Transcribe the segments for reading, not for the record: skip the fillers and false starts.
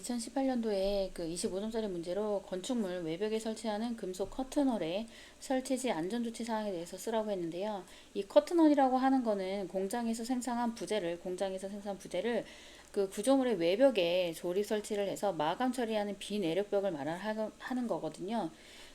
2018년도에 그 25점짜리 문제로 건축물 외벽에 설치하는 금속 커튼홀의 설치지 안전조치 사항에 대해서 쓰라고 했는데요. 이 커튼홀이라고 하는 거는 공장에서 생산한 부재를 그 구조물의 외벽에 조립 설치를 해서 마감 처리하는 비내력벽을 말하는 거거든요.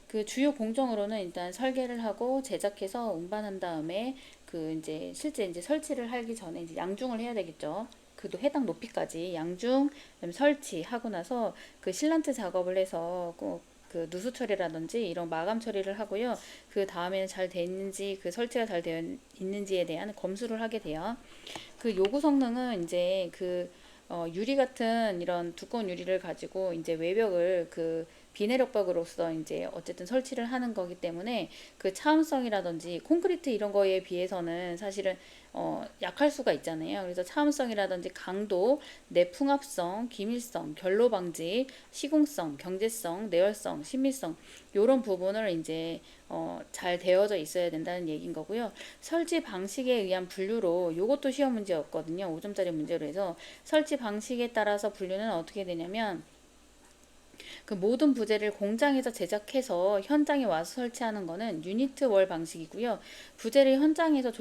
그 주요 공정으로는 일단 설계를 하고 제작해서 운반한 다음에 그 이제 실제 이제 설치를 하기 전에 이제 양중을 해야 되겠죠. 그도 해당 높이까지 양중, 그다음에 설치하고 나서 그 실란트 작업을 해서 꼭 그 누수 처리라든지 이런 마감 처리를 하고요. 그 다음에는 잘 됐는지 그 설치가 잘 되어 있는지에 대한 검수를 하게 돼요. 그 요구 성능은 이제 유리 같은 이런 두꺼운 유리를 가지고 이제 외벽을 그 비내력벽으로서 이제 어쨌든 설치를 하는 거기 때문에 그 차음성이라든지 콘크리트 이런 거에 비해서는 사실은 약할 수가 있잖아요. 그래서 차음성이라든지 강도, 내풍합성, 기밀성, 결로 방지, 시공성, 경제성, 내열성, 신미성 요런 부분을 이제 잘 되어져 있어야 된다는 얘기인 거고요. 설치 방식에 의한 분류로 요것도 시험 문제였거든요. 5점짜리 문제로 해서 설치 방식에 따라서 분류는 어떻게 되냐면 그 모든 부재를 공장에서 제작해서 현장에 와서 설치하는 거는 유니트 월 방식이고요. 부재를 현장에서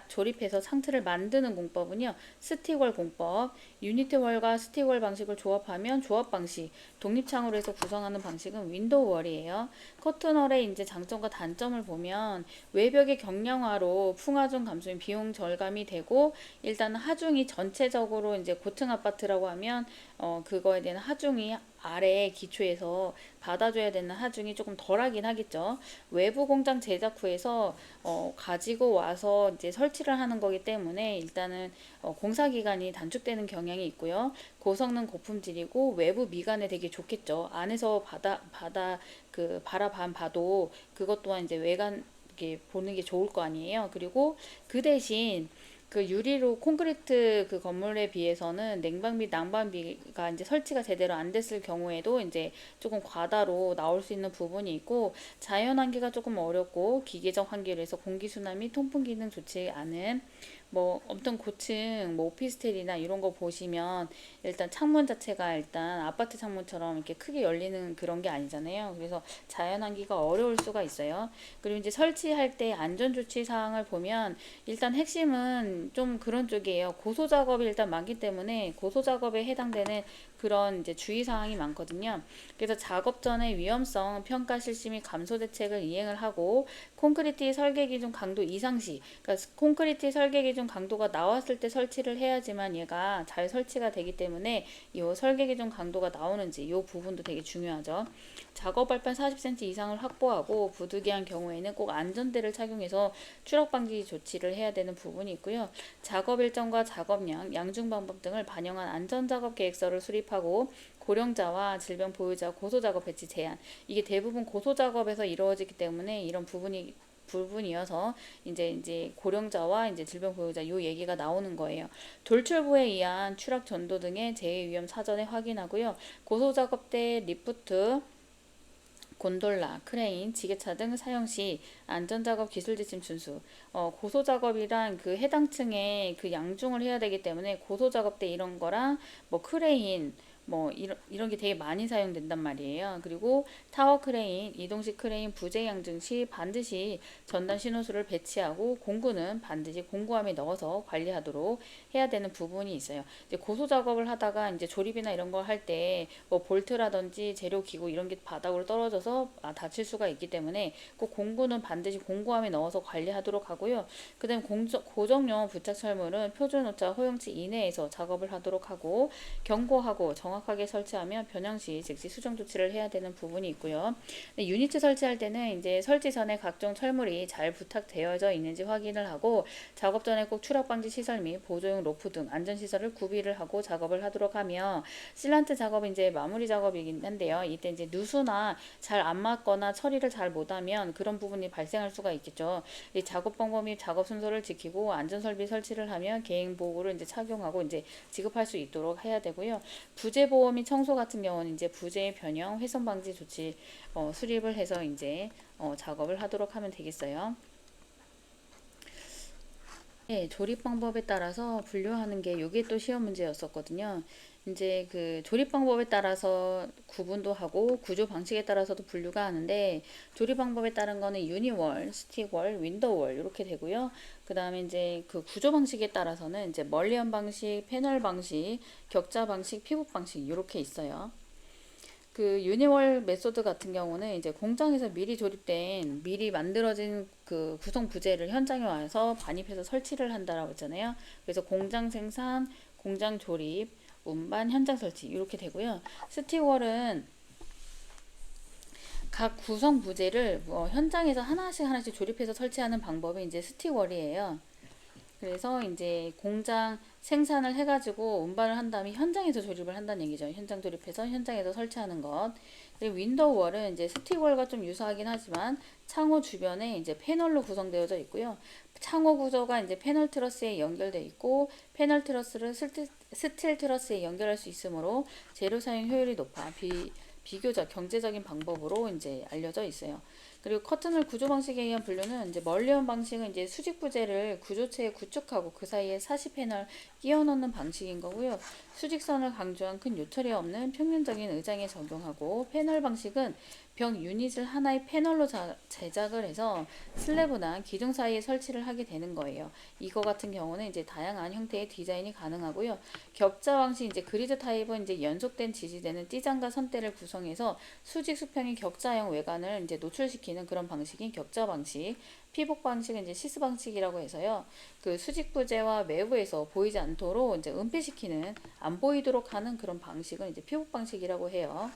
조립해서 상틀을 만드는 공법은요. 스틱월 공법. 유니트 월과 스틱 월 방식을 조합하면 조합 방식. 독립창으로 해서 구성하는 방식은 윈도우 월이에요. 커튼월의 이제 장점과 단점을 보면 외벽의 경량화로 풍하중 감소인 비용 절감이 되고 일단 하중이 전체적으로 이제 고층 아파트라고 하면 그거에 대한 하중이 아래 기초에서 받아줘야 되는 하중이 조금 덜하긴 하겠죠. 외부 공장 제작 후에서 가지고 와서 이제 설치를 하는 거기 때문에 일단은 공사 기간이 단축되는 경향이 있고요. 고성능 고품질이고 외부 미관에 되게 좋겠죠. 안에서 바라반 봐도 그것 또한 이제 외관 이렇게 보는 게 좋을 거 아니에요. 그리고 그 대신 그 유리로 콘크리트 그 건물에 비해서는 냉방 및 난방비가 이제 설치가 제대로 안 됐을 경우에도 이제 조금 과다로 나올 수 있는 부분이 있고 자연 환기가 조금 어렵고 기계적 환기로 해서 공기순환 및 통풍 기능 좋지 않은 뭐 엄청 고층 뭐 오피스텔이나 이런 거 보시면 일단 창문 자체가 일단 아파트 창문처럼 이렇게 크게 열리는 그런 게 아니잖아요. 그래서 자연 환기가 어려울 수가 있어요. 그리고 이제 설치할 때 안전 조치 사항을 보면 일단 핵심은 좀 그런 쪽이에요. 고소 작업이 일단 많기 때문에 고소 작업에 해당되는 그런 이제 주의 사항이 많거든요. 그래서 작업 전에 위험성 평가 실시 및 감소 대책을 이행을 하고 콘크리트 설계 기준 강도 이상 시, 그러니까 콘크리트 설계 기준 강도가 나왔을 때 설치를 해야지만 얘가 잘 설치가 되기 때문에 이 설계 기준 강도가 나오는지 이 부분도 되게 중요하죠. 작업 발판 40cm 이상을 확보하고 부득이한 경우에는 꼭 안전대를 착용해서 추락 방지 조치를 해야 되는 부분이 있고요. 작업 일정과 작업량, 양중 방법 등을 반영한 안전작업 계획서를 수립하고 고령자와 질병 보유자 고소작업 배치 제한. 이게 대부분 고소작업에서 이루어지기 때문에 이런 부분이어서 이제 고령자와 이제 질병 보유자 요 얘기가 나오는 거예요. 돌출부에 의한 추락 전도 등의 재해 위험 사전에 확인하고요. 고소 작업 때 리프트 곤돌라, 크레인, 지게차 등 사용 시 안전작업 기술 지침 준수. 고소작업이란 그 해당 층에 그 양중을 해야 되기 때문에 고소작업 때 이런 거랑 뭐 크레인, 뭐 이런 게 되게 많이 사용된단 말이에요. 그리고 타워 크레인, 이동식 크레인 부재 양중 시 반드시 전단 신호수를 배치하고 공구는 반드시 공구함에 넣어서 관리하도록 해야 되는 부분이 있어요. 이제 고소 작업을 하다가 이제 조립이나 이런 걸 할 때 뭐 볼트라든지 재료 기구 이런 게 바닥으로 떨어져서 다칠 수가 있기 때문에 꼭 공구는 반드시 공구함에 넣어서 관리하도록 하고요. 그다음 고정용 부착 철물은 표준 오차 허용치 이내에서 작업을 하도록 하고 경고하고 정확하게 설치하면 변형 시 즉시 수정 조치를 해야 되는 부분이 있고요. 유니트 설치할 때는 이제 설치 전에 각종 철물이 잘 부착되어져 있는지 확인을 하고 작업 전에 꼭 추락 방지 시설 및 보조용 로프 등 안전 시설을 구비를 하고 작업을 하도록 하며 실란트 작업은 이제 마무리 작업이긴 한데요. 이때 이제 누수나 잘 안 맞거나 처리를 잘 못하면 그런 부분이 발생할 수가 있겠죠. 이 작업 방법 및 작업 순서를 지키고 안전 설비 설치를 하면 개인 보호를 이제 착용하고 이제 지급할 수 있도록 해야 되고요. 부재 보호 및 청소 같은 경우는 이제 부재의 변형, 훼손 방지 조치 수립을 해서 이제 작업을 하도록 하면 되겠어요. 네, 조립 방법에 따라서 분류하는 게 이게 또 시험 문제였었거든요. 이제 그 조립 방법에 따라서 구분도 하고 구조 방식에 따라서도 분류가 하는데, 조립 방법에 따른 거는 유니월, 스틱월, 윈도우월 이렇게 되고요. 그 다음에 이제 그 구조 방식에 따라서는 이제 멀리언 방식, 패널 방식, 격자 방식, 피복 방식 이렇게 있어요. 그 유니월 메소드 같은 경우는 이제 공장에서 미리 조립된 미리 만들어진 그 구성 부재를 현장에 와서 반입해서 설치를 한다라고 했잖아요. 그래서 공장 생산, 공장 조립, 운반, 현장 설치 이렇게 되고요. 스틱월은 각 구성 부재를 뭐 현장에서 하나씩 조립해서 설치하는 방법이 이제 스틱월이에요. 그래서 이제 공장 생산을 해가지고 운반을 한 다음에 현장에서 조립을 한다는 얘기죠. 현장 조립해서 현장에서 설치하는 것. 그리고 윈도우월은 이제 스틱월과 좀 유사하긴 하지만 창호 주변에 이제 패널로 구성되어져 있고요. 창호 구조가 이제 패널 트러스에 연결되어 있고, 패널 트러스를 스틸 트러스에 연결할 수 있으므로 재료 사용 효율이 높아 비교적 경제적인 방법으로 이제 알려져 있어요. 그리고 커튼을 구조 방식에 의한 분류는 이제 멀리온 방식은 이제 수직 부재를 구조체에 구축하고 그 사이에 사시 패널 끼워 넣는 방식인 거고요. 수직선을 강조한 큰 요철이 없는 평면적인 의장에 적용하고, 패널 방식은 벽 유닛을 하나의 패널로 제작을 해서 슬래브나 기둥 사이에 설치를 하게 되는 거예요. 이거 같은 경우는 이제 다양한 형태의 디자인이 가능하고요. 격자 방식 이제 그리드 타입은 이제 연속된 지지대는 띠장과 선대를 구성해서 수직 수평의 격자형 외관을 이제 노출시키는 그런 방식인 격자 방식. 피복 방식은 이제 시스 방식이라고 해서요. 그 수직 부재와 외부에서 보이지 않도록 이제 은폐시키는, 안 보이도록 하는 그런 방식은 이제 피복 방식이라고 해요.